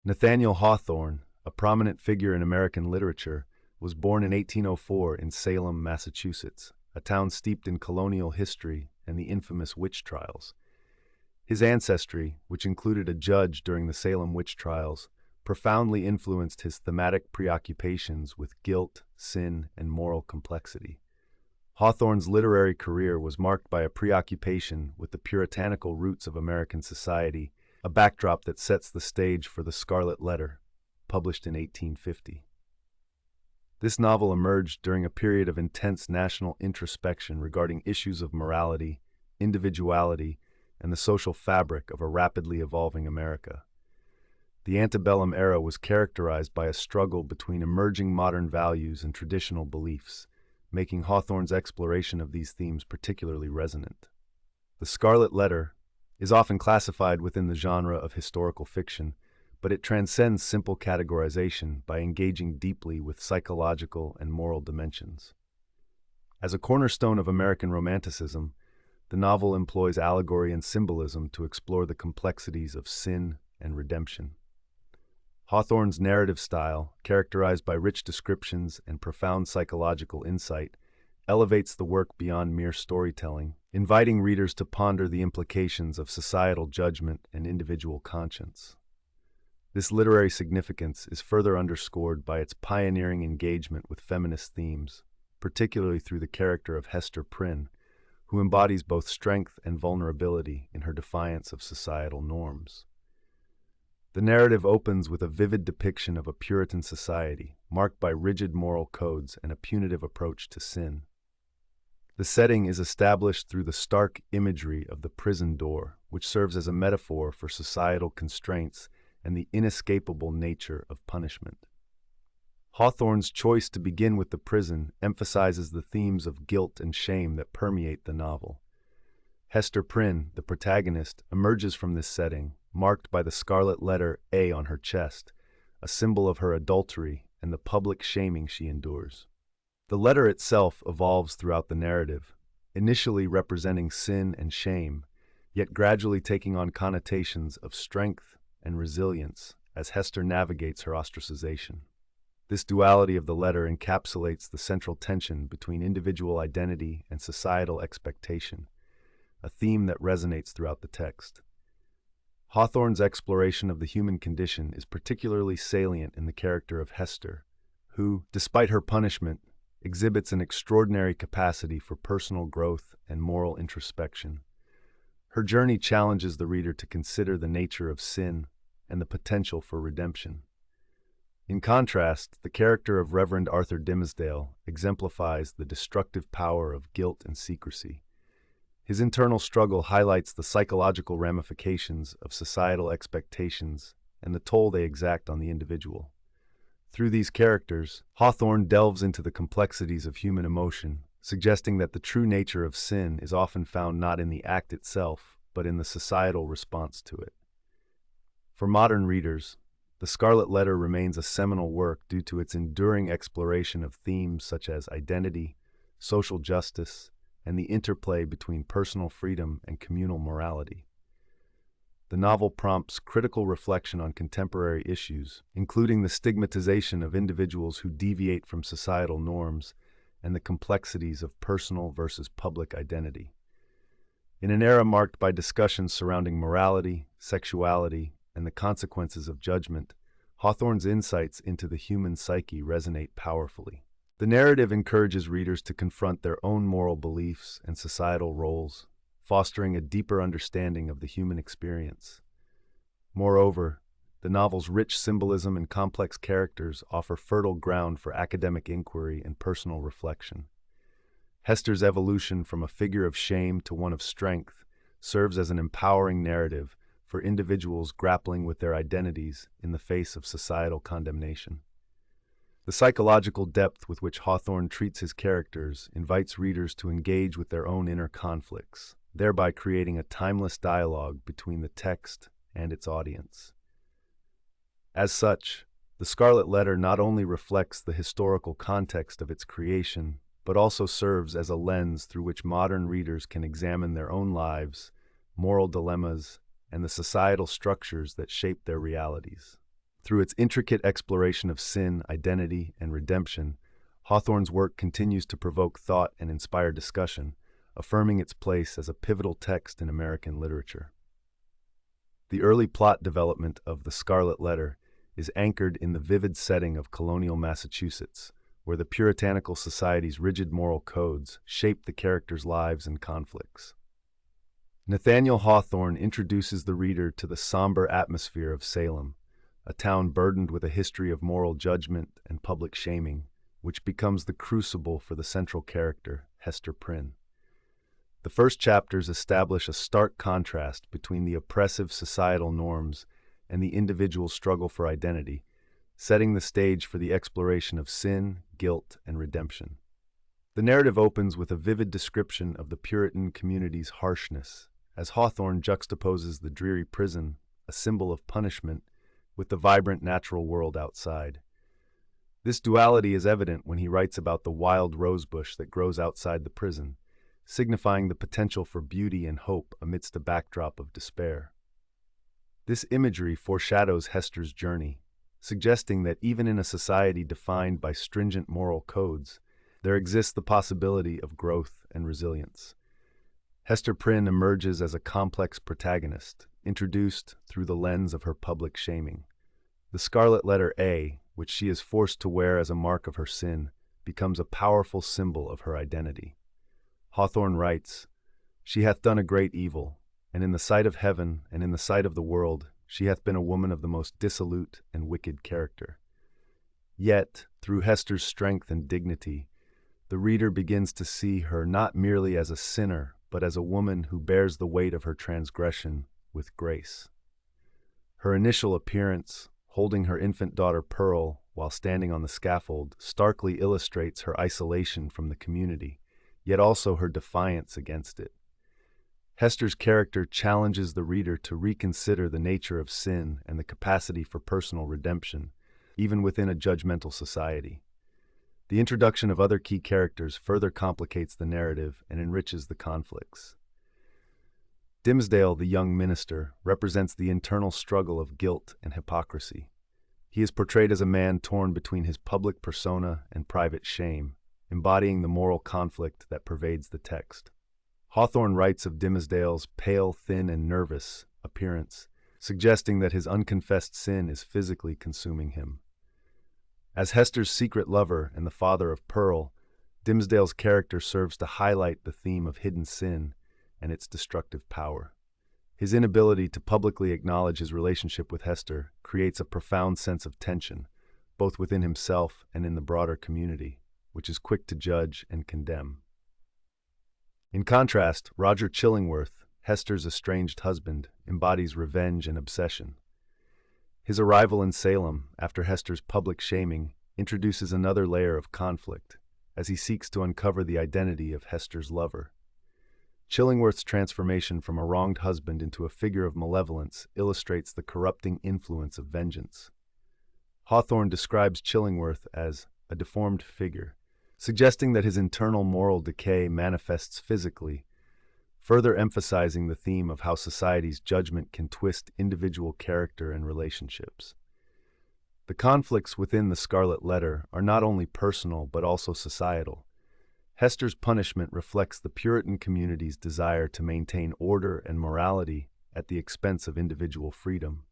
Nathaniel Hawthorne, a prominent figure in American literature, was born in 1804 in Salem, Massachusetts, a town steeped in colonial history and the infamous witch trials. His ancestry, which included a judge during the Salem witch trials, profoundly influenced his thematic preoccupations with guilt, sin, and moral complexity. Hawthorne's literary career was marked by a preoccupation with the puritanical roots of American society, a backdrop that sets the stage for The Scarlet Letter, published in 1850. This novel emerged during a period of intense national introspection regarding issues of morality, individuality, and the social fabric of a rapidly evolving America. The antebellum era was characterized by a struggle between emerging modern values and traditional beliefs, making Hawthorne's exploration of these themes particularly resonant. The Scarlet Letter is often classified within the genre of historical fiction, but it transcends simple categorization by engaging deeply with psychological and moral dimensions. As a cornerstone of American Romanticism, the novel employs allegory and symbolism to explore the complexities of sin and redemption. Hawthorne's narrative style, characterized by rich descriptions and profound psychological insight, elevates the work beyond mere storytelling, inviting readers to ponder the implications of societal judgment and individual conscience. This literary significance is further underscored by its pioneering engagement with feminist themes, particularly through the character of Hester Prynne, who embodies both strength and vulnerability in her defiance of societal norms. The narrative opens with a vivid depiction of a Puritan society, marked by rigid moral codes and a punitive approach to sin. The setting is established through the stark imagery of the prison door, which serves as a metaphor for societal constraints and the inescapable nature of punishment. Hawthorne's choice to begin with the prison emphasizes the themes of guilt and shame that permeate the novel. Hester Prynne, the protagonist, emerges from this setting, marked by the scarlet letter A on her chest, a symbol of her adultery and the public shaming she endures. The letter itself evolves throughout the narrative, initially representing sin and shame, yet gradually taking on connotations of strength and resilience as Hester navigates her ostracization. This duality of the letter encapsulates the central tension between individual identity and societal expectation, a theme that resonates throughout the text. Hawthorne's exploration of the human condition is particularly salient in the character of Hester, who, despite her punishment, exhibits an extraordinary capacity for personal growth and moral introspection. Her journey challenges the reader to consider the nature of sin and the potential for redemption. In contrast, the character of Reverend Arthur Dimmesdale exemplifies the destructive power of guilt and secrecy. His internal struggle highlights the psychological ramifications of societal expectations and the toll they exact on the individual. Through these characters, Hawthorne delves into the complexities of human emotion, suggesting that the true nature of sin is often found not in the act itself, but in the societal response to it. For modern readers, The Scarlet Letter remains a seminal work due to its enduring exploration of themes such as identity, social justice, and the interplay between personal freedom and communal morality. The novel prompts critical reflection on contemporary issues, including the stigmatization of individuals who deviate from societal norms and the complexities of personal versus public identity. In an era marked by discussions surrounding morality, sexuality, and the consequences of judgment, Hawthorne's insights into the human psyche resonate powerfully. The narrative encourages readers to confront their own moral beliefs and societal roles, fostering a deeper understanding of the human experience. Moreover, the novel's rich symbolism and complex characters offer fertile ground for academic inquiry and personal reflection. Hester's evolution from a figure of shame to one of strength serves as an empowering narrative for individuals grappling with their identities in the face of societal condemnation. The psychological depth with which Hawthorne treats his characters invites readers to engage with their own inner conflicts, thereby creating a timeless dialogue between the text and its audience. As such, The Scarlet Letter not only reflects the historical context of its creation, but also serves as a lens through which modern readers can examine their own lives, moral dilemmas, and the societal structures that shape their realities. Through its intricate exploration of sin, identity, and redemption, Hawthorne's work continues to provoke thought and inspire discussion, affirming its place as a pivotal text in American literature. The early plot development of The Scarlet Letter is anchored in the vivid setting of colonial Massachusetts, where the puritanical society's rigid moral codes shaped the characters' lives and conflicts. Nathaniel Hawthorne introduces the reader to the somber atmosphere of Salem, a town burdened with a history of moral judgment and public shaming, which becomes the crucible for the central character, Hester Prynne. The first chapters establish a stark contrast between the oppressive societal norms and the individual's struggle for identity, setting the stage for the exploration of sin, guilt, and redemption. The narrative opens with a vivid description of the Puritan community's harshness, as Hawthorne juxtaposes the dreary prison, a symbol of punishment, with the vibrant natural world outside. This duality is evident when he writes about the wild rosebush that grows outside the prison, signifying the potential for beauty and hope amidst a backdrop of despair. This imagery foreshadows Hester's journey, suggesting that even in a society defined by stringent moral codes, there exists the possibility of growth and resilience. Hester Prynne emerges as a complex protagonist, introduced through the lens of her public shaming. The scarlet letter A, which she is forced to wear as a mark of her sin, becomes a powerful symbol of her identity. Hawthorne writes, "She hath done a great evil, and in the sight of heaven and in the sight of the world, she hath been a woman of the most dissolute and wicked character." Yet, through Hester's strength and dignity, the reader begins to see her not merely as a sinner, but as a woman who bears the weight of her transgression with grace. Her initial appearance, holding her infant daughter Pearl while standing on the scaffold, starkly illustrates her isolation from the community, yet also her defiance against it. Hester's character challenges the reader to reconsider the nature of sin and the capacity for personal redemption, even within a judgmental society. The introduction of other key characters further complicates the narrative and enriches the conflicts. Dimmesdale, the young minister, represents the internal struggle of guilt and hypocrisy. He is portrayed as a man torn between his public persona and private shame, embodying the moral conflict that pervades the text. Hawthorne writes of Dimmesdale's pale, thin, and nervous appearance, suggesting that his unconfessed sin is physically consuming him. As Hester's secret lover and the father of Pearl, Dimmesdale's character serves to highlight the theme of hidden sin and its destructive power. His inability to publicly acknowledge his relationship with Hester creates a profound sense of tension, both within himself and in the broader community, which is quick to judge and condemn. In contrast, Roger Chillingworth, Hester's estranged husband, embodies revenge and obsession. His arrival in Salem, after Hester's public shaming, introduces another layer of conflict, as he seeks to uncover the identity of Hester's lover. Chillingworth's transformation from a wronged husband into a figure of malevolence illustrates the corrupting influence of vengeance. Hawthorne describes Chillingworth as a deformed figure, suggesting that his internal moral decay manifests physically, further emphasizing the theme of how society's judgment can twist individual character and relationships. The conflicts within the Scarlet Letter are not only personal but also societal. Hester's punishment reflects the Puritan community's desire to maintain order and morality at the expense of individual freedom.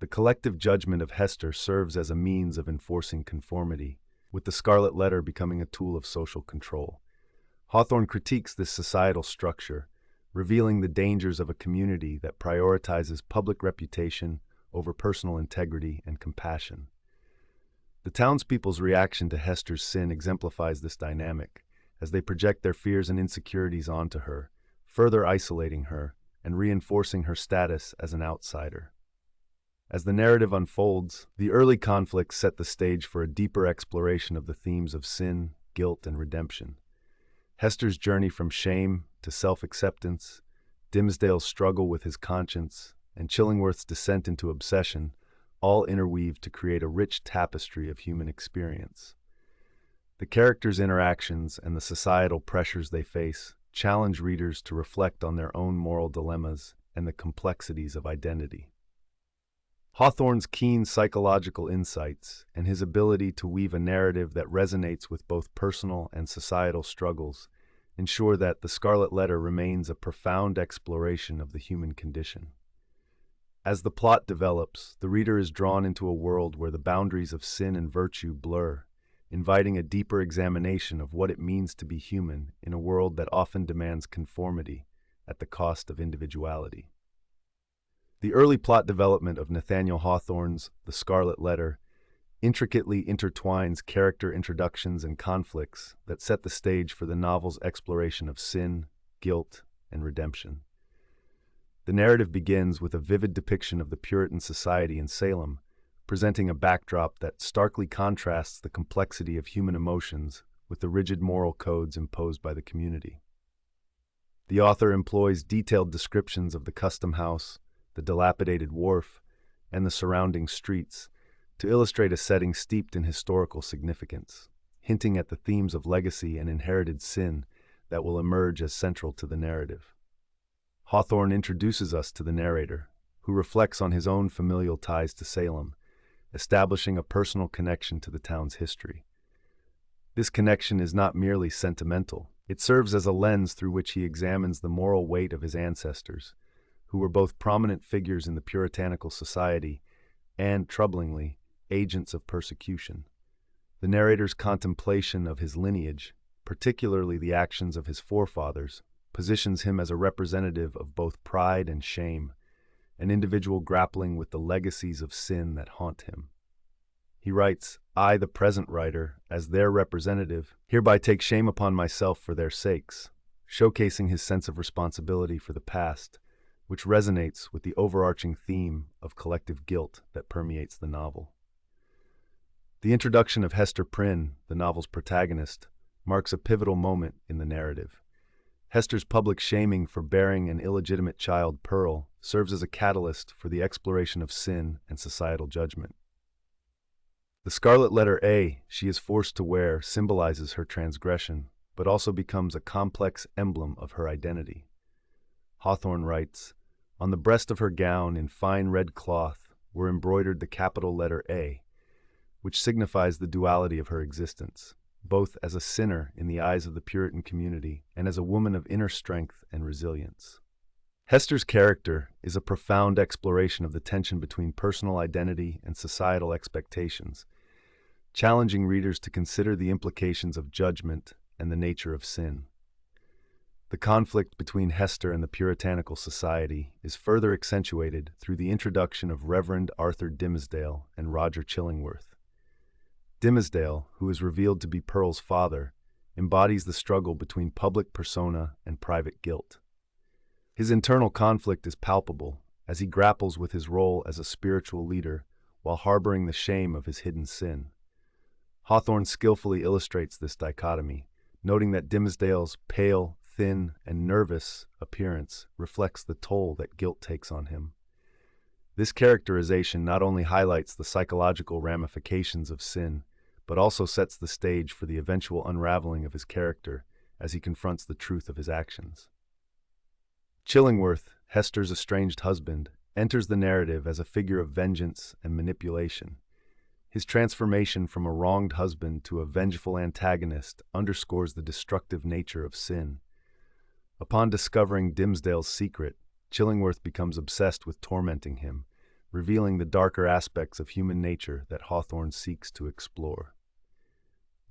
The collective judgment of Hester serves as a means of enforcing conformity, with the Scarlet Letter becoming a tool of social control. Hawthorne critiques this societal structure, revealing the dangers of a community that prioritizes public reputation over personal integrity and compassion. The townspeople's reaction to Hester's sin exemplifies this dynamic, as they project their fears and insecurities onto her, further isolating her and reinforcing her status as an outsider. As the narrative unfolds, the early conflicts set the stage for a deeper exploration of the themes of sin, guilt, and redemption. Hester's journey from shame to self-acceptance, Dimmesdale's struggle with his conscience, and Chillingworth's descent into obsession all interweave to create a rich tapestry of human experience. The characters' interactions and the societal pressures they face challenge readers to reflect on their own moral dilemmas and the complexities of identity. Hawthorne's keen psychological insights and his ability to weave a narrative that resonates with both personal and societal struggles ensure that The Scarlet Letter remains a profound exploration of the human condition. As the plot develops, the reader is drawn into a world where the boundaries of sin and virtue blur, inviting a deeper examination of what it means to be human in a world that often demands conformity at the cost of individuality. The early plot development of Nathaniel Hawthorne's The Scarlet Letter intricately intertwines character introductions and conflicts that set the stage for the novel's exploration of sin, guilt, and redemption. The narrative begins with a vivid depiction of the Puritan society in Salem, presenting a backdrop that starkly contrasts the complexity of human emotions with the rigid moral codes imposed by the community. The author employs detailed descriptions of the custom house, the dilapidated wharf, and the surrounding streets to illustrate a setting steeped in historical significance, hinting at the themes of legacy and inherited sin that will emerge as central to the narrative. Hawthorne introduces us to the narrator, who reflects on his own familial ties to Salem, establishing a personal connection to the town's history. This connection is not merely sentimental. It serves as a lens through which he examines the moral weight of his ancestors, who were both prominent figures in the puritanical society and, troublingly, agents of persecution. The narrator's contemplation of his lineage, particularly the actions of his forefathers, positions him as a representative of both pride and shame, an individual grappling with the legacies of sin that haunt him. He writes, "I, the present writer, as their representative, hereby take shame upon myself for their sakes," showcasing his sense of responsibility for the past, which resonates with the overarching theme of collective guilt that permeates the novel. The introduction of Hester Prynne, the novel's protagonist, marks a pivotal moment in the narrative. Hester's public shaming for bearing an illegitimate child, Pearl, serves as a catalyst for the exploration of sin and societal judgment. The scarlet letter A she is forced to wear symbolizes her transgression, but also becomes a complex emblem of her identity. Hawthorne writes, "On the breast of her gown in fine red cloth were embroidered the capital letter A, which signifies the duality of her existence, both as a sinner in the eyes of the Puritan community and as a woman of inner strength and resilience." Hester's character is a profound exploration of the tension between personal identity and societal expectations, challenging readers to consider the implications of judgment and the nature of sin. The conflict between Hester and the puritanical society is further accentuated through the introduction of Reverend Arthur Dimmesdale and Roger Chillingworth. Dimmesdale, who is revealed to be Pearl's father, embodies the struggle between public persona and private guilt. His internal conflict is palpable as he grapples with his role as a spiritual leader while harboring the shame of his hidden sin. Hawthorne skillfully illustrates this dichotomy, noting that Dimmesdale's pale, thin, and nervous appearance reflects the toll that guilt takes on him. This characterization not only highlights the psychological ramifications of sin, but also sets the stage for the eventual unraveling of his character as he confronts the truth of his actions. Chillingworth, Hester's estranged husband, enters the narrative as a figure of vengeance and manipulation. His transformation from a wronged husband to a vengeful antagonist underscores the destructive nature of sin. Upon discovering Dimmesdale's secret, Chillingworth becomes obsessed with tormenting him, revealing the darker aspects of human nature that Hawthorne seeks to explore.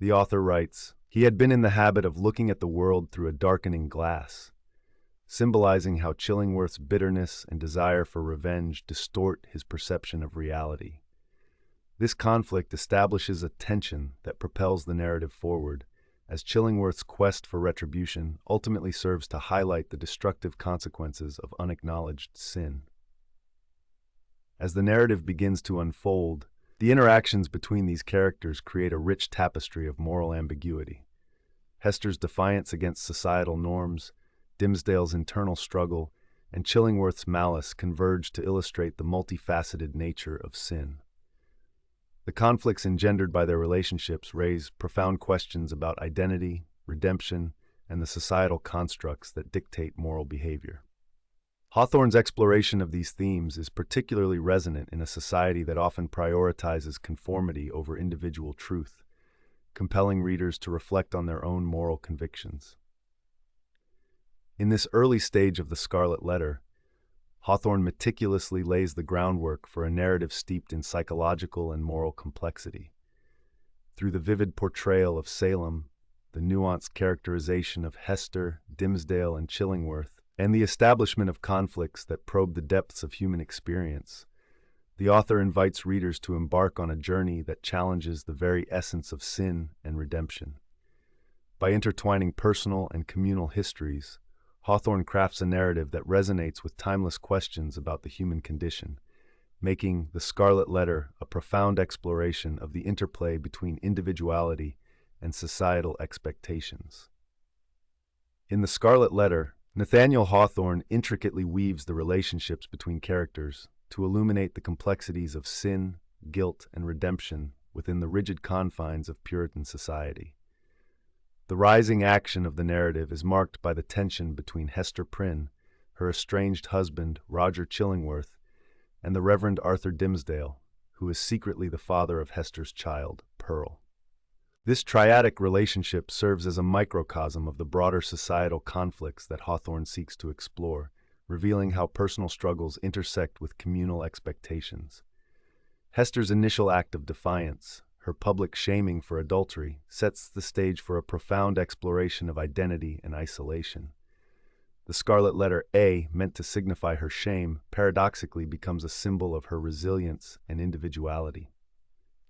The author writes, "He had been in the habit of looking at the world through a darkening glass," symbolizing how Chillingworth's bitterness and desire for revenge distort his perception of reality. This conflict establishes a tension that propels the narrative forward, as Chillingworth's quest for retribution ultimately serves to highlight the destructive consequences of unacknowledged sin. As the narrative begins to unfold, the interactions between these characters create a rich tapestry of moral ambiguity. Hester's defiance against societal norms, Dimmesdale's internal struggle, and Chillingworth's malice converge to illustrate the multifaceted nature of sin. The conflicts engendered by their relationships raise profound questions about identity, redemption, and the societal constructs that dictate moral behavior. Hawthorne's exploration of these themes is particularly resonant in a society that often prioritizes conformity over individual truth, compelling readers to reflect on their own moral convictions. In this early stage of the Scarlet Letter, Hawthorne meticulously lays the groundwork for a narrative steeped in psychological and moral complexity. Through the vivid portrayal of Salem, the nuanced characterization of Hester, Dimmesdale, and Chillingworth, and the establishment of conflicts that probe the depths of human experience, the author invites readers to embark on a journey that challenges the very essence of sin and redemption. By intertwining personal and communal histories, Hawthorne crafts a narrative that resonates with timeless questions about the human condition, making The Scarlet Letter a profound exploration of the interplay between individuality and societal expectations. In The Scarlet Letter, Nathaniel Hawthorne intricately weaves the relationships between characters to illuminate the complexities of sin, guilt, and redemption within the rigid confines of Puritan society. The rising action of the narrative is marked by the tension between Hester Prynne, her estranged husband, Roger Chillingworth, and the Reverend Arthur Dimmesdale, who is secretly the father of Hester's child, Pearl. This triadic relationship serves as a microcosm of the broader societal conflicts that Hawthorne seeks to explore, revealing how personal struggles intersect with communal expectations. Hester's initial act of defiance, her public shaming for adultery, sets the stage for a profound exploration of identity and isolation. The Scarlet Letter A, meant to signify her shame, paradoxically becomes a symbol of her resilience and individuality.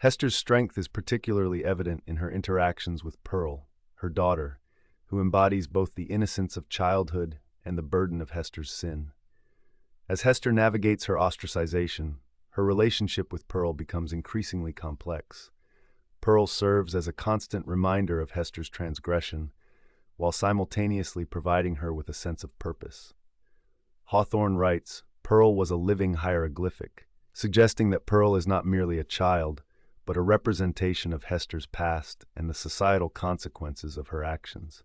Hester's strength is particularly evident in her interactions with Pearl, her daughter, who embodies both the innocence of childhood and the burden of Hester's sin. As Hester navigates her ostracization, her relationship with Pearl becomes increasingly complex. Pearl serves as a constant reminder of Hester's transgression, while simultaneously providing her with a sense of purpose. Hawthorne writes, "Pearl was a living hieroglyphic," suggesting that Pearl is not merely a child, but a representation of Hester's past and the societal consequences of her actions.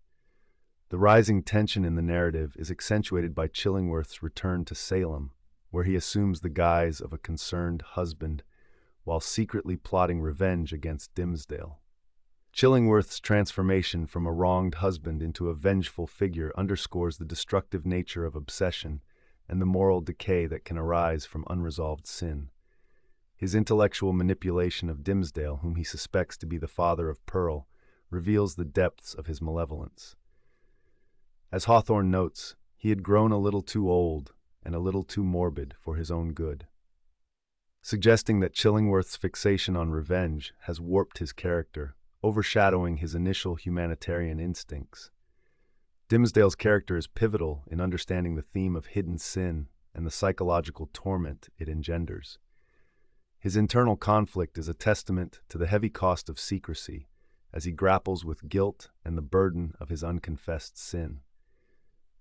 The rising tension in the narrative is accentuated by Chillingworth's return to Salem, where he assumes the guise of a concerned husband while secretly plotting revenge against Dimmesdale. Chillingworth's transformation from a wronged husband into a vengeful figure underscores the destructive nature of obsession and the moral decay that can arise from unresolved sin. His intellectual manipulation of Dimmesdale, whom he suspects to be the father of Pearl, reveals the depths of his malevolence. As Hawthorne notes, he had grown a little too old and a little too morbid for his own good, suggesting that Chillingworth's fixation on revenge has warped his character, overshadowing his initial humanitarian instincts. Dimmesdale's character is pivotal in understanding the theme of hidden sin and the psychological torment it engenders. His internal conflict is a testament to the heavy cost of secrecy as he grapples with guilt and the burden of his unconfessed sin.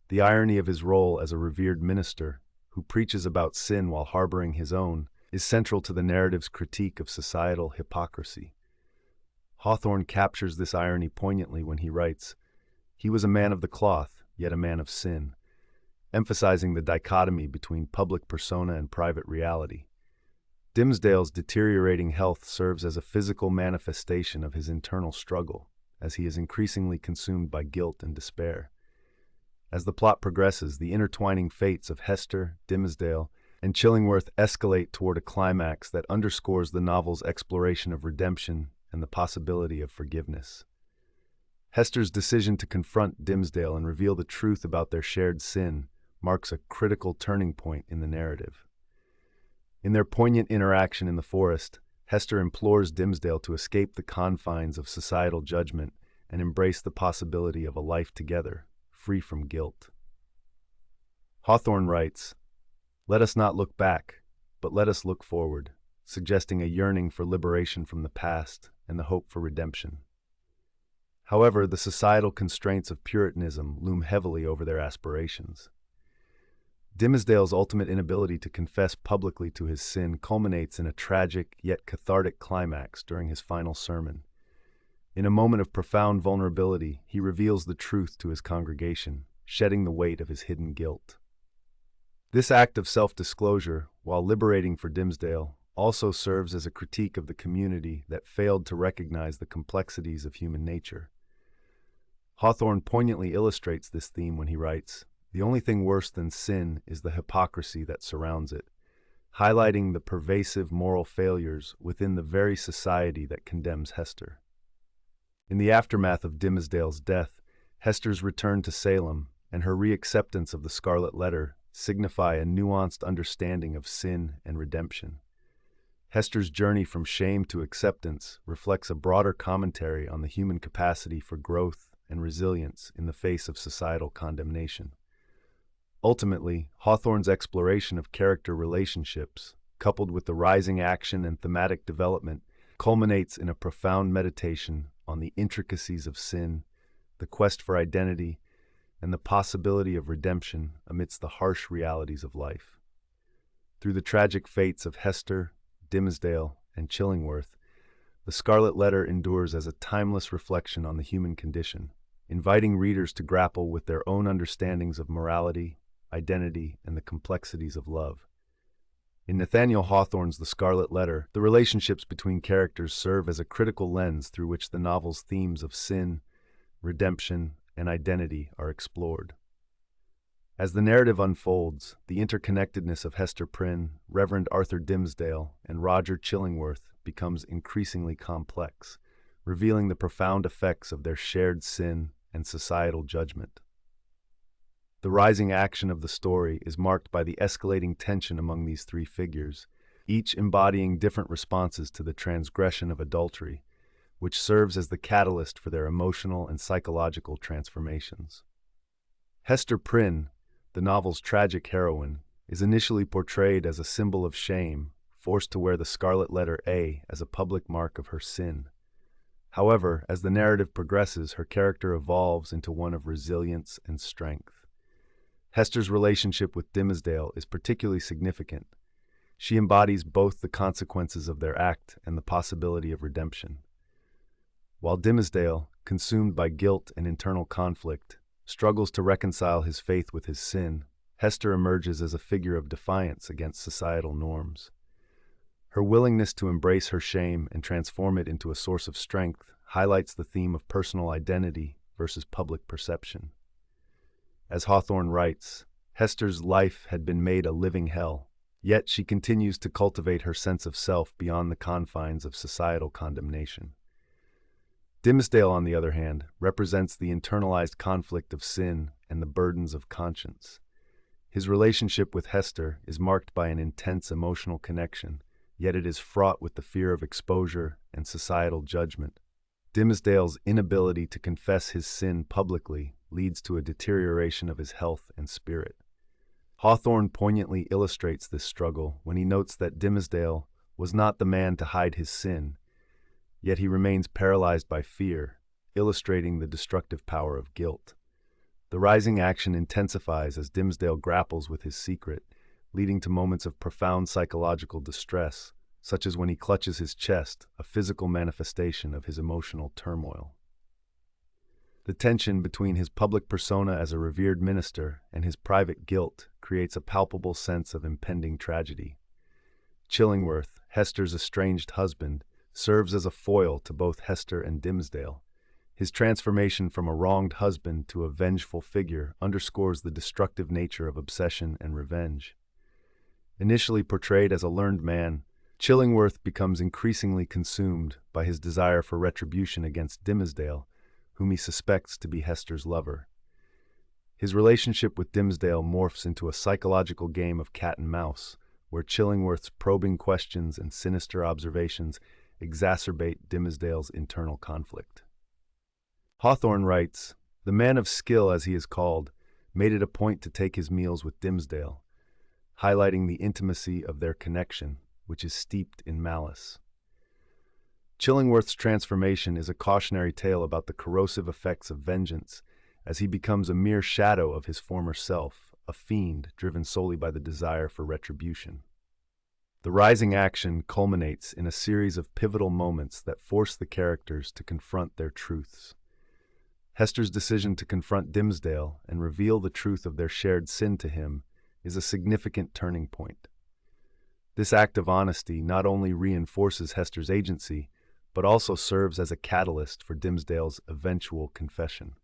The irony of his role as a revered minister, who preaches about sin while harboring his own, is central to the narrative's critique of societal hypocrisy. Hawthorne captures this irony poignantly when he writes, "He was a man of the cloth, yet a man of sin," emphasizing the dichotomy between public persona and private reality. Dimmesdale's deteriorating health serves as a physical manifestation of his internal struggle, as he is increasingly consumed by guilt and despair. As the plot progresses, the intertwining fates of Hester, Dimmesdale, and Chillingworth escalate toward a climax that underscores the novel's exploration of redemption and the possibility of forgiveness. Hester's decision to confront Dimmesdale and reveal the truth about their shared sin marks a critical turning point in the narrative. In their poignant interaction in the forest, Hester implores Dimmesdale to escape the confines of societal judgment and embrace the possibility of a life together, free from guilt. Hawthorne writes, "Let us not look back, but let us look forward," suggesting a yearning for liberation from the past and the hope for redemption. However, the societal constraints of Puritanism loom heavily over their aspirations. Dimmesdale's ultimate inability to confess publicly to his sin culminates in a tragic yet cathartic climax during his final sermon. In a moment of profound vulnerability, he reveals the truth to his congregation, shedding the weight of his hidden guilt. This act of self-disclosure, while liberating for Dimmesdale, also serves as a critique of the community that failed to recognize the complexities of human nature. Hawthorne poignantly illustrates this theme when he writes, "The only thing worse than sin is the hypocrisy that surrounds it," highlighting the pervasive moral failures within the very society that condemns Hester. In the aftermath of Dimmesdale's death, Hester's return to Salem and her reacceptance of the Scarlet Letter signify a nuanced understanding of sin and redemption. Hester's journey from shame to acceptance reflects a broader commentary on the human capacity for growth and resilience in the face of societal condemnation. Ultimately, Hawthorne's exploration of character relationships, coupled with the rising action and thematic development, culminates in a profound meditation on the intricacies of sin, the quest for identity, and the possibility of redemption amidst the harsh realities of life. Through the tragic fates of Hester, Dimmesdale, and Chillingworth, the Scarlet Letter endures as a timeless reflection on the human condition, inviting readers to grapple with their own understandings of morality, identity, and the complexities of love. In Nathaniel Hawthorne's The Scarlet Letter, the relationships between characters serve as a critical lens through which the novel's themes of sin, redemption, and identity are explored. As the narrative unfolds, the interconnectedness of Hester Prynne, Reverend Arthur Dimmesdale, and Roger Chillingworth becomes increasingly complex, revealing the profound effects of their shared sin and societal judgment. The rising action of the story is marked by the escalating tension among these three figures, each embodying different responses to the transgression of adultery, which serves as the catalyst for their emotional and psychological transformations. Hester Prynne, the novel's tragic heroine, is initially portrayed as a symbol of shame, forced to wear the scarlet letter A as a public mark of her sin. However, as the narrative progresses, her character evolves into one of resilience and strength. Hester's relationship with Dimmesdale is particularly significant. She embodies both the consequences of their act and the possibility of redemption. While Dimmesdale, consumed by guilt and internal conflict, struggles to reconcile his faith with his sin, Hester emerges as a figure of defiance against societal norms. Her willingness to embrace her shame and transform it into a source of strength highlights the theme of personal identity versus public perception. As Hawthorne writes, Hester's life had been made a living hell, yet she continues to cultivate her sense of self beyond the confines of societal condemnation. Dimmesdale, on the other hand, represents the internalized conflict of sin and the burdens of conscience. His relationship with Hester is marked by an intense emotional connection, yet it is fraught with the fear of exposure and societal judgment. Dimmesdale's inability to confess his sin publicly leads to a deterioration of his health and spirit. Hawthorne poignantly illustrates this struggle when he notes that Dimmesdale was not the man to hide his sin, yet he remains paralyzed by fear, illustrating the destructive power of guilt. The rising action intensifies as Dimmesdale grapples with his secret, leading to moments of profound psychological distress, such as when he clutches his chest, a physical manifestation of his emotional turmoil. The tension between his public persona as a revered minister and his private guilt creates a palpable sense of impending tragedy. Chillingworth, Hester's estranged husband, serves as a foil to both Hester and Dimmesdale. His transformation from a wronged husband to a vengeful figure underscores the destructive nature of obsession and revenge. Initially portrayed as a learned man, Chillingworth becomes increasingly consumed by his desire for retribution against Dimmesdale, whom he suspects to be Hester's lover. His relationship with Dimmesdale morphs into a psychological game of cat and mouse, where Chillingworth's probing questions and sinister observations exacerbate Dimmesdale's internal conflict. Hawthorne writes, "The man of skill, as he is called, made it a point to take his meals with Dimmesdale, highlighting the intimacy of their connection, which is steeped in malice." Chillingworth's transformation is a cautionary tale about the corrosive effects of vengeance, as he becomes a mere shadow of his former self, a fiend driven solely by the desire for retribution. The rising action culminates in a series of pivotal moments that force the characters to confront their truths. Hester's decision to confront Dimmesdale and reveal the truth of their shared sin to him is a significant turning point. This act of honesty not only reinforces Hester's agency, but also serves as a catalyst for Dimmesdale's eventual confession.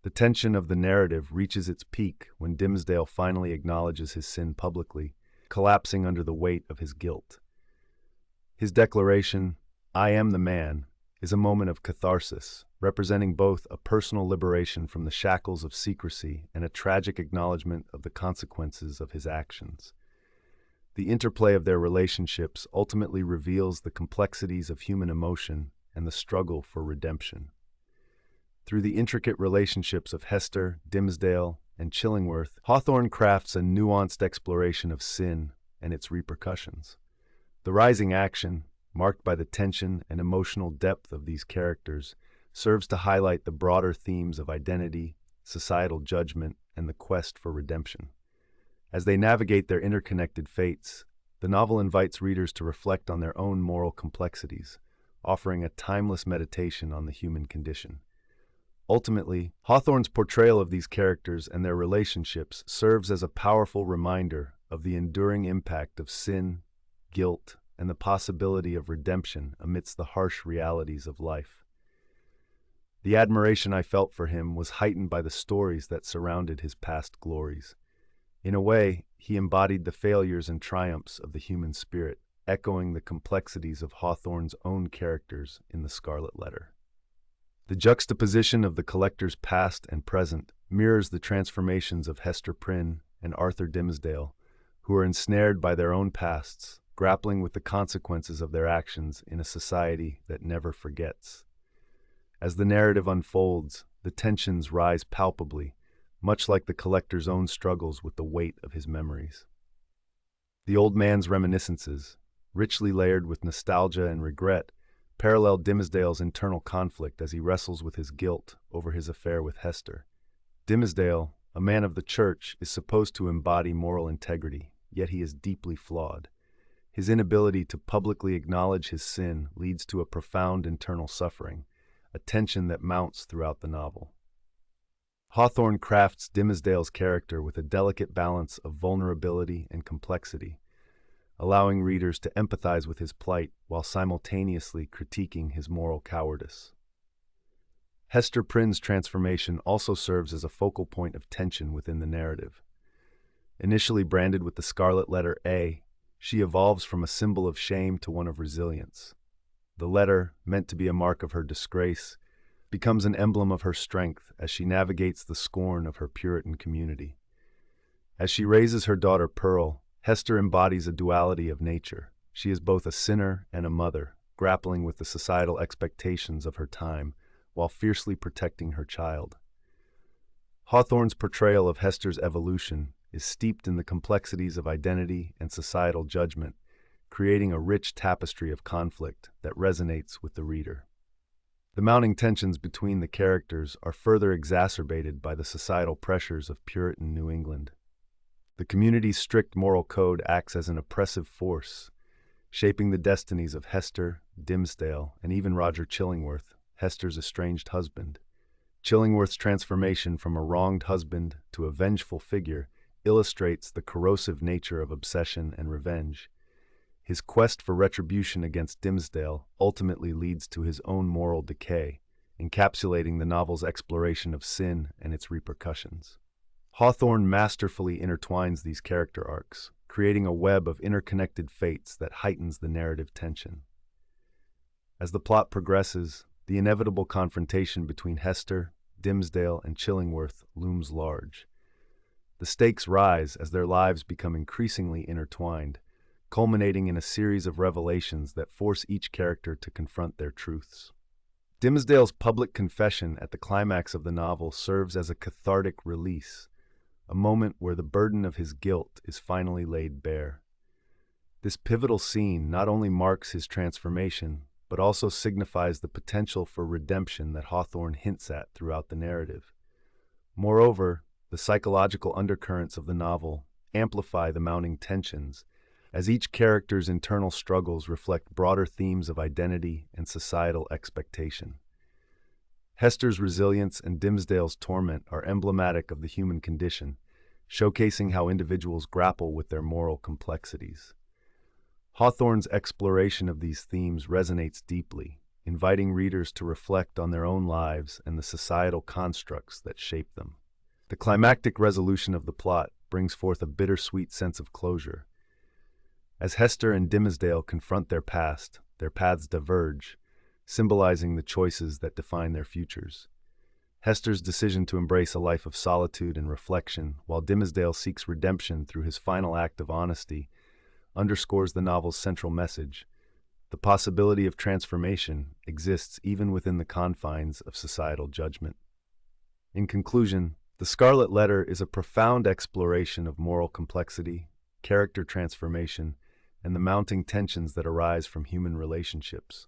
The tension of the narrative reaches its peak when Dimmesdale finally acknowledges his sin publicly, collapsing under the weight of his guilt. His declaration, "I am the man," is a moment of catharsis, representing both a personal liberation from the shackles of secrecy and a tragic acknowledgement of the consequences of his actions. The interplay of their relationships ultimately reveals the complexities of human emotion and the struggle for redemption. Through the intricate relationships of Hester, Dimmesdale, and Chillingworth, Hawthorne crafts a nuanced exploration of sin and its repercussions. The rising action, marked by the tension and emotional depth of these characters, serves to highlight the broader themes of identity, societal judgment, and the quest for redemption. As they navigate their interconnected fates, the novel invites readers to reflect on their own moral complexities, offering a timeless meditation on the human condition. Ultimately, Hawthorne's portrayal of these characters and their relationships serves as a powerful reminder of the enduring impact of sin, guilt, and the possibility of redemption amidst the harsh realities of life. The admiration I felt for him was heightened by the stories that surrounded his past glories. In a way, he embodied the failures and triumphs of the human spirit, echoing the complexities of Hawthorne's own characters in the Scarlet Letter. The juxtaposition of the collector's past and present mirrors the transformations of Hester Prynne and Arthur Dimmesdale, who are ensnared by their own pasts, grappling with the consequences of their actions in a society that never forgets. As the narrative unfolds, the tensions rise palpably, much like the collector's own struggles with the weight of his memories. The old man's reminiscences, richly layered with nostalgia and regret, parallel Dimmesdale's internal conflict as he wrestles with his guilt over his affair with Hester. Dimmesdale, a man of the church, is supposed to embody moral integrity, yet he is deeply flawed. His inability to publicly acknowledge his sin leads to a profound internal suffering, a tension that mounts throughout the novel. Hawthorne crafts Dimmesdale's character with a delicate balance of vulnerability and complexity, allowing readers to empathize with his plight while simultaneously critiquing his moral cowardice. Hester Prynne's transformation also serves as a focal point of tension within the narrative. Initially branded with the scarlet letter A, she evolves from a symbol of shame to one of resilience. The letter, meant to be a mark of her disgrace, becomes an emblem of her strength as she navigates the scorn of her Puritan community. As she raises her daughter Pearl, Hester embodies a duality of nature. She is both a sinner and a mother, grappling with the societal expectations of her time while fiercely protecting her child. Hawthorne's portrayal of Hester's evolution is steeped in the complexities of identity and societal judgment, creating a rich tapestry of conflict that resonates with the reader. The mounting tensions between the characters are further exacerbated by the societal pressures of Puritan New England. The community's strict moral code acts as an oppressive force, shaping the destinies of Hester, Dimmesdale, and even Roger Chillingworth, Hester's estranged husband. Chillingworth's transformation from a wronged husband to a vengeful figure illustrates the corrosive nature of obsession and revenge. His quest for retribution against Dimmesdale ultimately leads to his own moral decay, encapsulating the novel's exploration of sin and its repercussions. Hawthorne masterfully intertwines these character arcs, creating a web of interconnected fates that heightens the narrative tension. As the plot progresses, the inevitable confrontation between Hester, Dimmesdale, and Chillingworth looms large. The stakes rise as their lives become increasingly intertwined, culminating in a series of revelations that force each character to confront their truths. Dimmesdale's public confession at the climax of the novel serves as a cathartic release, a moment where the burden of his guilt is finally laid bare. This pivotal scene not only marks his transformation, but also signifies the potential for redemption that Hawthorne hints at throughout the narrative. Moreover, the psychological undercurrents of the novel amplify the mounting tensions, as each character's internal struggles reflect broader themes of identity and societal expectation. Hester's resilience and Dimmesdale's torment are emblematic of the human condition, showcasing how individuals grapple with their moral complexities. Hawthorne's exploration of these themes resonates deeply, inviting readers to reflect on their own lives and the societal constructs that shape them. The climactic resolution of the plot brings forth a bittersweet sense of closure. As Hester and Dimmesdale confront their past, their paths diverge, symbolizing the choices that define their futures. Hester's decision to embrace a life of solitude and reflection, while Dimmesdale seeks redemption through his final act of honesty, underscores the novel's central message. The possibility of transformation exists even within the confines of societal judgment. In conclusion, The Scarlet Letter is a profound exploration of moral complexity, character transformation, and the mounting tensions that arise from human relationships.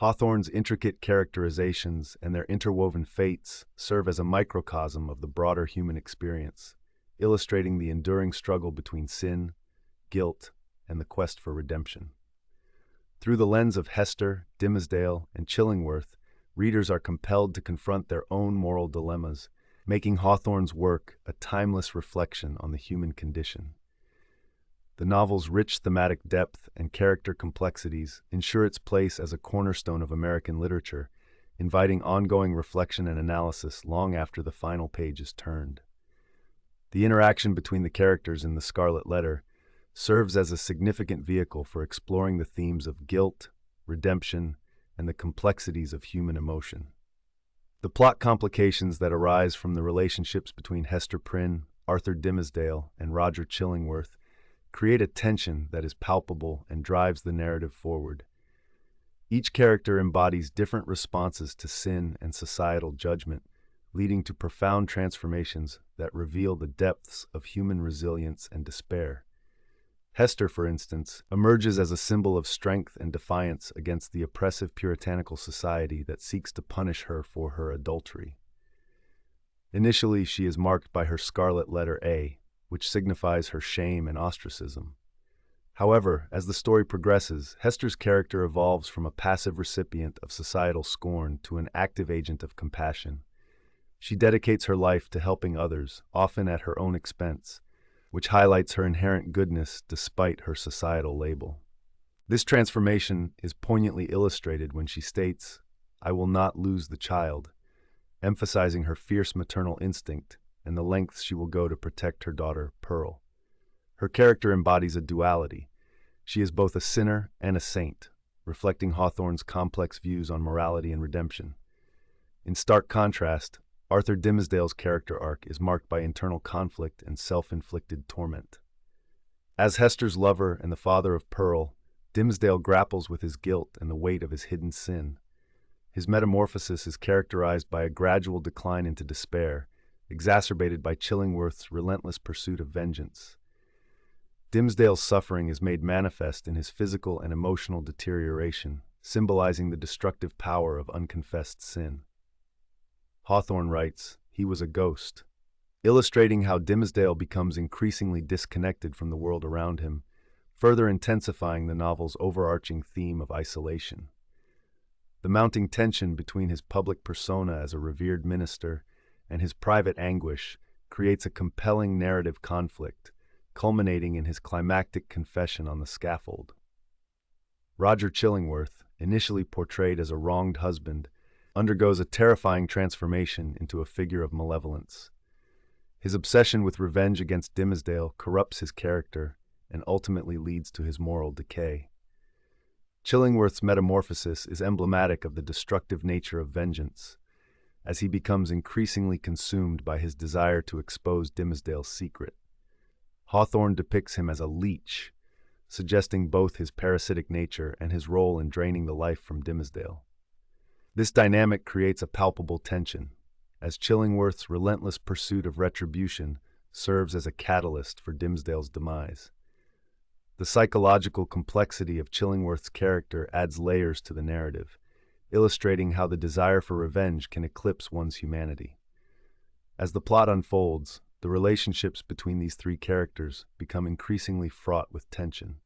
Hawthorne's intricate characterizations and their interwoven fates serve as a microcosm of the broader human experience, illustrating the enduring struggle between sin, guilt, and the quest for redemption. Through the lens of Hester, Dimmesdale, and Chillingworth, readers are compelled to confront their own moral dilemmas, making Hawthorne's work a timeless reflection on the human condition. The novel's rich thematic depth and character complexities ensure its place as a cornerstone of American literature, inviting ongoing reflection and analysis long after the final page is turned. The interaction between the characters in The Scarlet Letter serves as a significant vehicle for exploring the themes of guilt, redemption, and the complexities of human emotion. The plot complications that arise from the relationships between Hester Prynne, Arthur Dimmesdale, and Roger Chillingworth create a tension that is palpable and drives the narrative forward. Each character embodies different responses to sin and societal judgment, leading to profound transformations that reveal the depths of human resilience and despair. Hester, for instance, emerges as a symbol of strength and defiance against the oppressive puritanical society that seeks to punish her for her adultery. Initially, she is marked by her scarlet letter A, which signifies her shame and ostracism. However, as the story progresses, Hester's character evolves from a passive recipient of societal scorn to an active agent of compassion. She dedicates her life to helping others, often at her own expense, which highlights her inherent goodness despite her societal label. This transformation is poignantly illustrated when she states, "I will not lose the child," emphasizing her fierce maternal instinct and the lengths she will go to protect her daughter, Pearl. Her character embodies a duality. She is both a sinner and a saint, reflecting Hawthorne's complex views on morality and redemption. In stark contrast, Arthur Dimmesdale's character arc is marked by internal conflict and self-inflicted torment. As Hester's lover and the father of Pearl, Dimmesdale grapples with his guilt and the weight of his hidden sin. His metamorphosis is characterized by a gradual decline into despair, exacerbated by Chillingworth's relentless pursuit of vengeance. Dimmesdale's suffering is made manifest in his physical and emotional deterioration, symbolizing the destructive power of unconfessed sin. Hawthorne writes, "He was a ghost," illustrating how Dimmesdale becomes increasingly disconnected from the world around him, further intensifying the novel's overarching theme of isolation. The mounting tension between his public persona as a revered minister and his private anguish creates a compelling narrative conflict, culminating in his climactic confession on the scaffold. Roger Chillingworth, initially portrayed as a wronged husband, undergoes a terrifying transformation into a figure of malevolence. His obsession with revenge against Dimmesdale corrupts his character and ultimately leads to his moral decay. Chillingworth's metamorphosis is emblematic of the destructive nature of vengeance, as he becomes increasingly consumed by his desire to expose Dimmesdale's secret. Hawthorne depicts him as a leech, suggesting both his parasitic nature and his role in draining the life from Dimmesdale. This dynamic creates a palpable tension, as Chillingworth's relentless pursuit of retribution serves as a catalyst for Dimmesdale's demise. The psychological complexity of Chillingworth's character adds layers to the narrative, illustrating how the desire for revenge can eclipse one's humanity. As the plot unfolds, the relationships between these three characters become increasingly fraught with tension.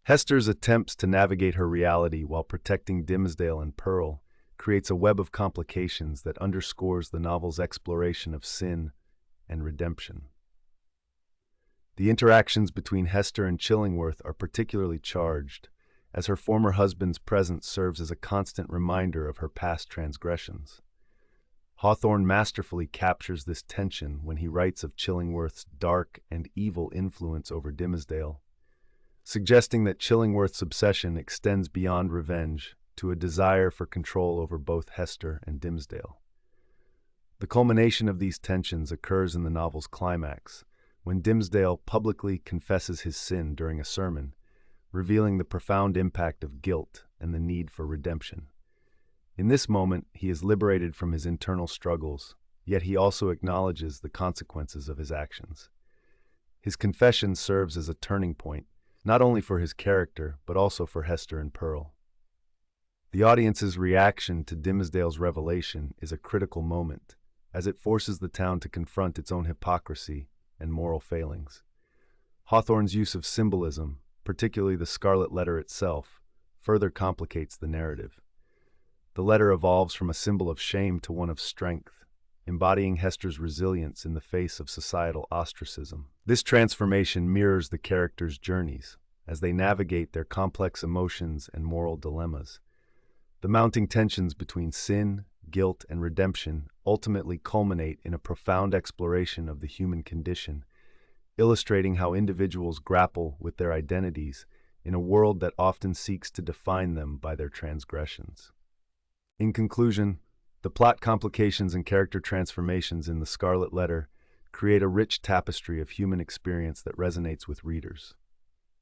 Hester's attempts to navigate her reality while protecting Dimmesdale and Pearl creates a web of complications that underscores the novel's exploration of sin and redemption. The interactions between Hester and Chillingworth are particularly charged, as her former husband's presence serves as a constant reminder of her past transgressions. Hawthorne masterfully captures this tension when he writes of Chillingworth's dark and evil influence over Dimmesdale, suggesting that Chillingworth's obsession extends beyond revenge to a desire for control over both Hester and Dimmesdale. The culmination of these tensions occurs in the novel's climax, when Dimmesdale publicly confesses his sin during a sermon, revealing the profound impact of guilt and the need for redemption. In this moment, he is liberated from his internal struggles, yet he also acknowledges the consequences of his actions. His confession serves as a turning point, not only for his character, but also for Hester and Pearl. The audience's reaction to Dimmesdale's revelation is a critical moment, as it forces the town to confront its own hypocrisy and moral failings. Hawthorne's use of symbolism, particularly the Scarlet Letter itself, further complicates the narrative. The letter evolves from a symbol of shame to one of strength, embodying Hester's resilience in the face of societal ostracism. This transformation mirrors the characters' journeys, as they navigate their complex emotions and moral dilemmas. The mounting tensions between sin, guilt, and redemption ultimately culminate in a profound exploration of the human condition, illustrating how individuals grapple with their identities in a world that often seeks to define them by their transgressions. In conclusion, the plot complications and character transformations in The Scarlet Letter create a rich tapestry of human experience that resonates with readers.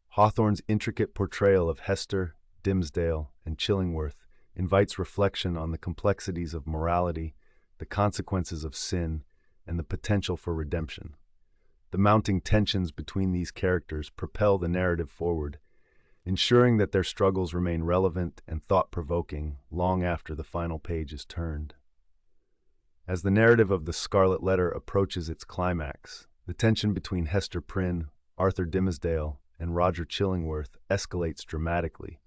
Hawthorne's intricate portrayal of Hester, Dimmesdale, and Chillingworth invites reflection on the complexities of morality, the consequences of sin, and the potential for redemption. The mounting tensions between these characters propel the narrative forward, ensuring that their struggles remain relevant and thought-provoking long after the final page is turned. As the narrative of The Scarlet Letter approaches its climax, the tension between Hester Prynne, Arthur Dimmesdale, and Roger Chillingworth escalates dramatically,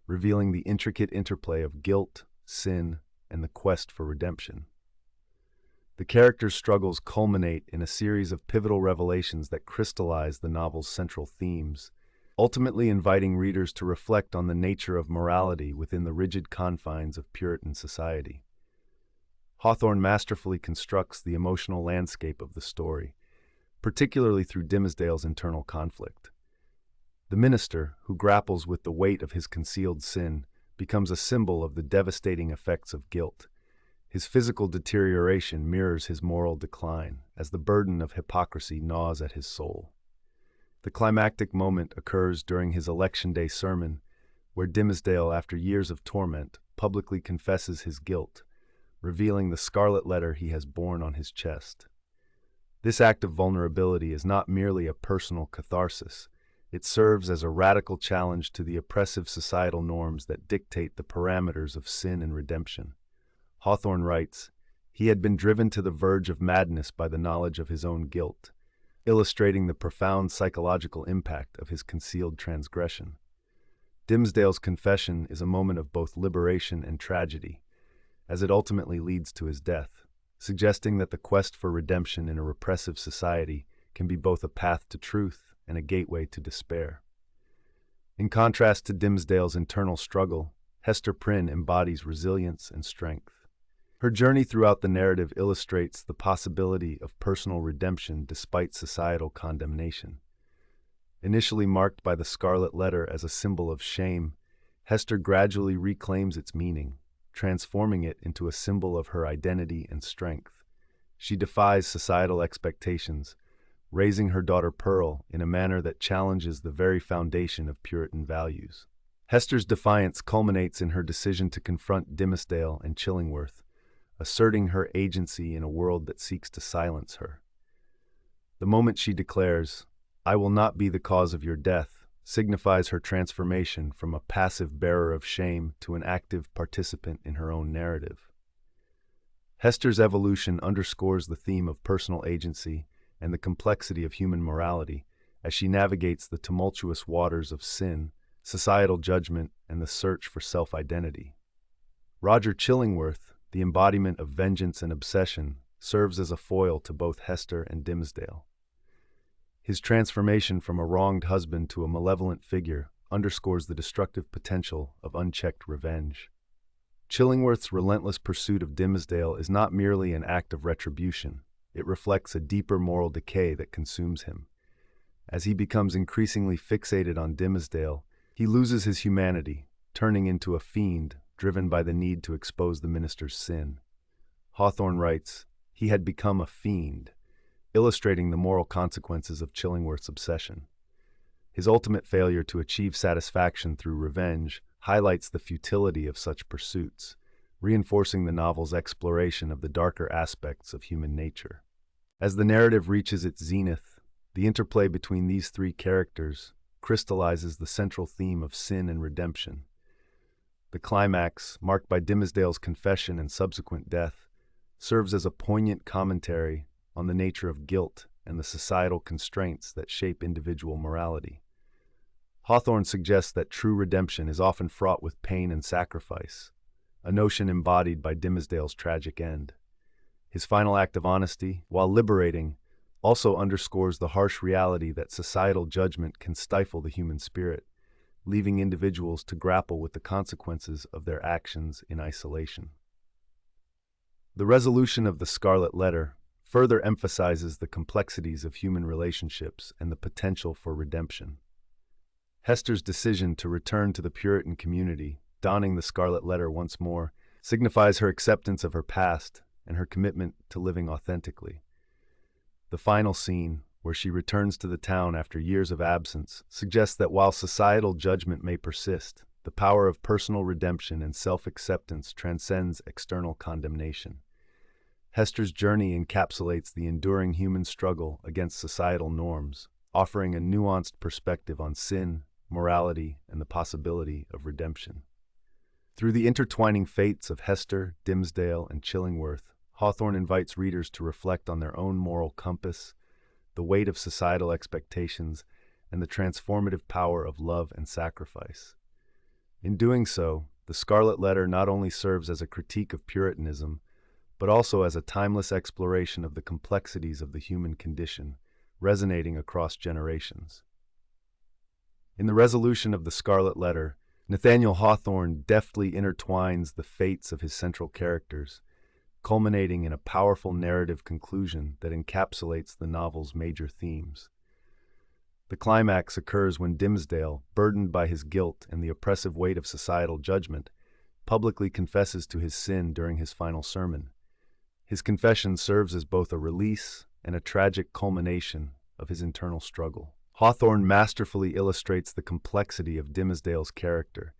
revealing the intricate interplay of guilt, sin, and the quest for redemption. The characters' struggles culminate in a series of pivotal revelations that crystallize the novel's central themes, ultimately inviting readers to reflect on the nature of morality within the rigid confines of Puritan society. Hawthorne masterfully constructs the emotional landscape of the story, particularly through Dimmesdale's internal conflict. The minister, who grapples with the weight of his concealed sin, becomes a symbol of the devastating effects of guilt. His physical deterioration mirrors his moral decline, as the burden of hypocrisy gnaws at his soul. The climactic moment occurs during his Election Day sermon, where Dimmesdale, after years of torment, publicly confesses his guilt, revealing the scarlet letter he has borne on his chest. This act of vulnerability is not merely a personal catharsis. It serves as a radical challenge to the oppressive societal norms that dictate the parameters of sin and redemption. Hawthorne writes, "He had been driven to the verge of madness by the knowledge of his own guilt," illustrating the profound psychological impact of his concealed transgression. Dimmesdale's confession is a moment of both liberation and tragedy, as it ultimately leads to his death, suggesting that the quest for redemption in a repressive society can be both a path to truth and a gateway to despair. In contrast to Dimmesdale's internal struggle, Hester Prynne embodies resilience and strength. Her journey throughout the narrative illustrates the possibility of personal redemption despite societal condemnation. Initially marked by the scarlet letter as a symbol of shame, Hester gradually reclaims its meaning, transforming it into a symbol of her identity and strength. She defies societal expectations, raising her daughter Pearl in a manner that challenges the very foundation of Puritan values. Hester's defiance culminates in her decision to confront Dimmesdale and Chillingworth, asserting her agency in a world that seeks to silence her. The moment she declares, "I will not be the cause of your death," signifies her transformation from a passive bearer of shame to an active participant in her own narrative. Hester's evolution underscores the theme of personal agency and the complexity of human morality as she navigates the tumultuous waters of sin, societal judgment, and the search for self-identity. Roger Chillingworth, the embodiment of vengeance and obsession, serves as a foil to both Hester and Dimmesdale. His transformation from a wronged husband to a malevolent figure underscores the destructive potential of unchecked revenge. Chillingworth's relentless pursuit of Dimmesdale is not merely an act of retribution. It reflects a deeper moral decay that consumes him. As he becomes increasingly fixated on Dimmesdale, he loses his humanity, turning into a fiend driven by the need to expose the minister's sin. Hawthorne writes, "He had become a fiend," illustrating the moral consequences of Chillingworth's obsession. His ultimate failure to achieve satisfaction through revenge highlights the futility of such pursuits, reinforcing the novel's exploration of the darker aspects of human nature. As the narrative reaches its zenith, the interplay between these three characters crystallizes the central theme of sin and redemption. The climax, marked by Dimmesdale's confession and subsequent death, serves as a poignant commentary on the nature of guilt and the societal constraints that shape individual morality. Hawthorne suggests that true redemption is often fraught with pain and sacrifice, a notion embodied by Dimmesdale's tragic end. His final act of honesty, while liberating, also underscores the harsh reality that societal judgment can stifle the human spirit, leaving individuals to grapple with the consequences of their actions in isolation. The resolution of the Scarlet Letter further emphasizes the complexities of human relationships and the potential for redemption. Hester's decision to return to the Puritan community, donning the Scarlet Letter once more, signifies her acceptance of her past and her commitment to living authentically. The final scene, where she returns to the town after years of absence, suggests that while societal judgment may persist, the power of personal redemption and self-acceptance transcends external condemnation. Hester's journey encapsulates the enduring human struggle against societal norms, offering a nuanced perspective on sin, morality, and the possibility of redemption. Through the intertwining fates of Hester, Dimmesdale, and Chillingworth, Hawthorne invites readers to reflect on their own moral compass, the weight of societal expectations, and the transformative power of love and sacrifice. In doing so, the Scarlet Letter not only serves as a critique of Puritanism, but also as a timeless exploration of the complexities of the human condition, resonating across generations. In the resolution of the Scarlet Letter, Nathaniel Hawthorne deftly intertwines the fates of his central characters, culminating in a powerful narrative conclusion that encapsulates the novel's major themes. The climax occurs when Dimmesdale, burdened by his guilt and the oppressive weight of societal judgment, publicly confesses to his sin during his final sermon. His confession serves as both a release and a tragic culmination of his internal struggle. Hawthorne masterfully illustrates the complexity of Dimmesdale's character.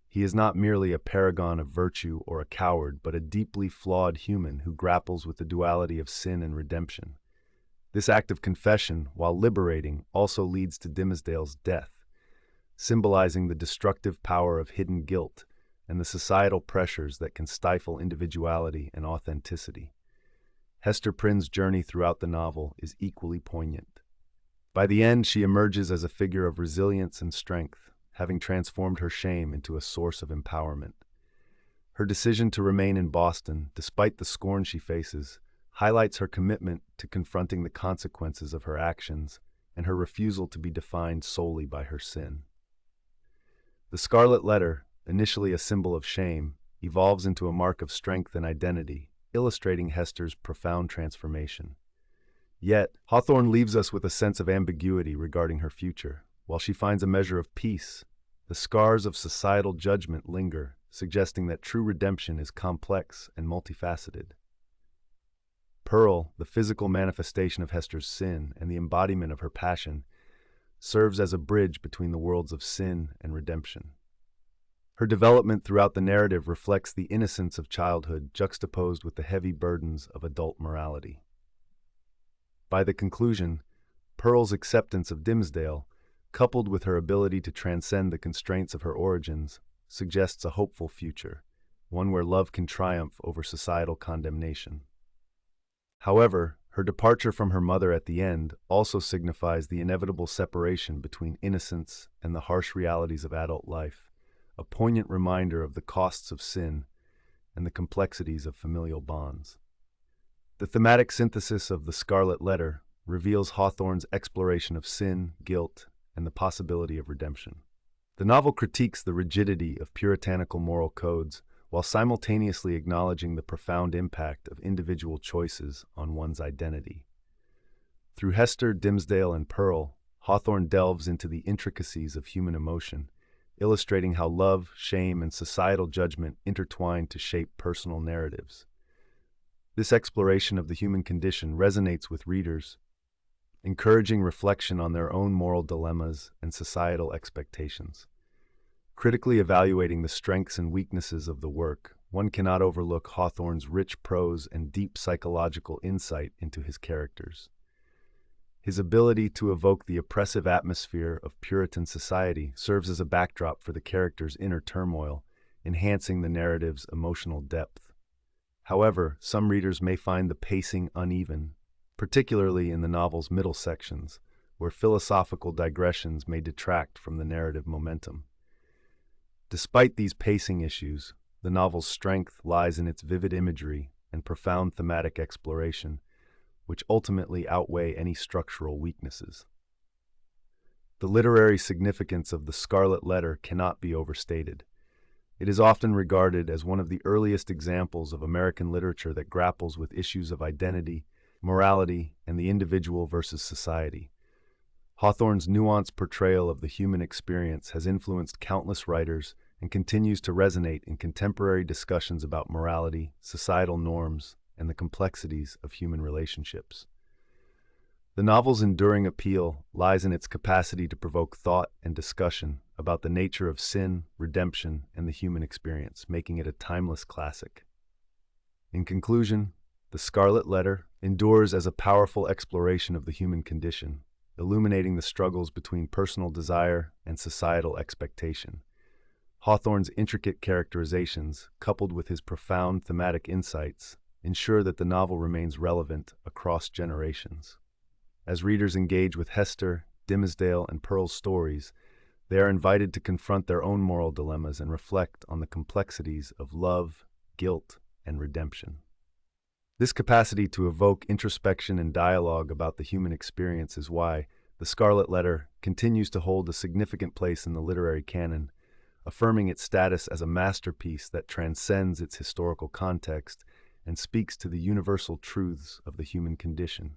He is not merely a paragon of virtue or a coward, but a deeply flawed human who grapples with the duality of sin and redemption. This act of confession, while liberating, also leads to Dimmesdale's death, symbolizing the destructive power of hidden guilt and the societal pressures that can stifle individuality and authenticity. Hester Prynne's journey throughout the novel is equally poignant. By the end, she emerges as a figure of resilience and strength, having transformed her shame into a source of empowerment. Her decision to remain in Boston, despite the scorn she faces, highlights her commitment to confronting the consequences of her actions and her refusal to be defined solely by her sin. The Scarlet Letter, initially a symbol of shame, evolves into a mark of strength and identity, illustrating Hester's profound transformation. Yet, Hawthorne leaves us with a sense of ambiguity regarding her future. While she finds a measure of peace, the scars of societal judgment linger, suggesting that true redemption is complex and multifaceted. Pearl, the physical manifestation of Hester's sin and the embodiment of her passion, serves as a bridge between the worlds of sin and redemption. Her development throughout the narrative reflects the innocence of childhood juxtaposed with the heavy burdens of adult morality. By the conclusion, Pearl's acceptance of Dimmesdale, coupled with her ability to transcend the constraints of her origins, suggests a hopeful future, one where love can triumph over societal condemnation. However, her departure from her mother at the end also signifies the inevitable separation between innocence and the harsh realities of adult life, a poignant reminder of the costs of sin and the complexities of familial bonds. The thematic synthesis of the Scarlet Letter, reveals Hawthorne's exploration of sin, guilt, and the possibility of redemption. The novel critiques the rigidity of puritanical moral codes while simultaneously acknowledging the profound impact of individual choices on one's identity. Through Hester, Dimmesdale, and Pearl, Hawthorne delves into the intricacies of human emotion, illustrating how love, shame, and societal judgment intertwine to shape personal narratives. This exploration of the human condition resonates with readers, encouraging reflection on their own moral dilemmas and societal expectations. Critically evaluating the strengths and weaknesses of the work, one cannot overlook Hawthorne's rich prose and deep psychological insight into his characters. His ability to evoke the oppressive atmosphere of Puritan society serves as a backdrop for the characters' inner turmoil, enhancing the narrative's emotional depth. However, some readers may find the pacing uneven, particularly in the novel's middle sections, where philosophical digressions may detract from the narrative momentum. Despite these pacing issues, the novel's strength lies in its vivid imagery and profound thematic exploration, which ultimately outweigh any structural weaknesses. The literary significance of the Scarlet Letter cannot be overstated. It is often regarded as one of the earliest examples of American literature that grapples with issues of identity, morality, and the individual versus society. Hawthorne's nuanced portrayal of the human experience has influenced countless writers and continues to resonate in contemporary discussions about morality, societal norms, and the complexities of human relationships. The novel's enduring appeal lies in its capacity to provoke thought and discussion about the nature of sin, redemption, and the human experience, making it a timeless classic. In conclusion, The Scarlet Letter endures as a powerful exploration of the human condition, illuminating the struggles between personal desire and societal expectation. Hawthorne's intricate characterizations, coupled with his profound thematic insights, ensure that the novel remains relevant across generations. As readers engage with Hester, Dimmesdale, and Pearl's stories, they are invited to confront their own moral dilemmas and reflect on the complexities of love, guilt, and redemption. This capacity to evoke introspection and dialogue about the human experience is why The Scarlet Letter continues to hold a significant place in the literary canon, affirming its status as a masterpiece that transcends its historical context and speaks to the universal truths of the human condition.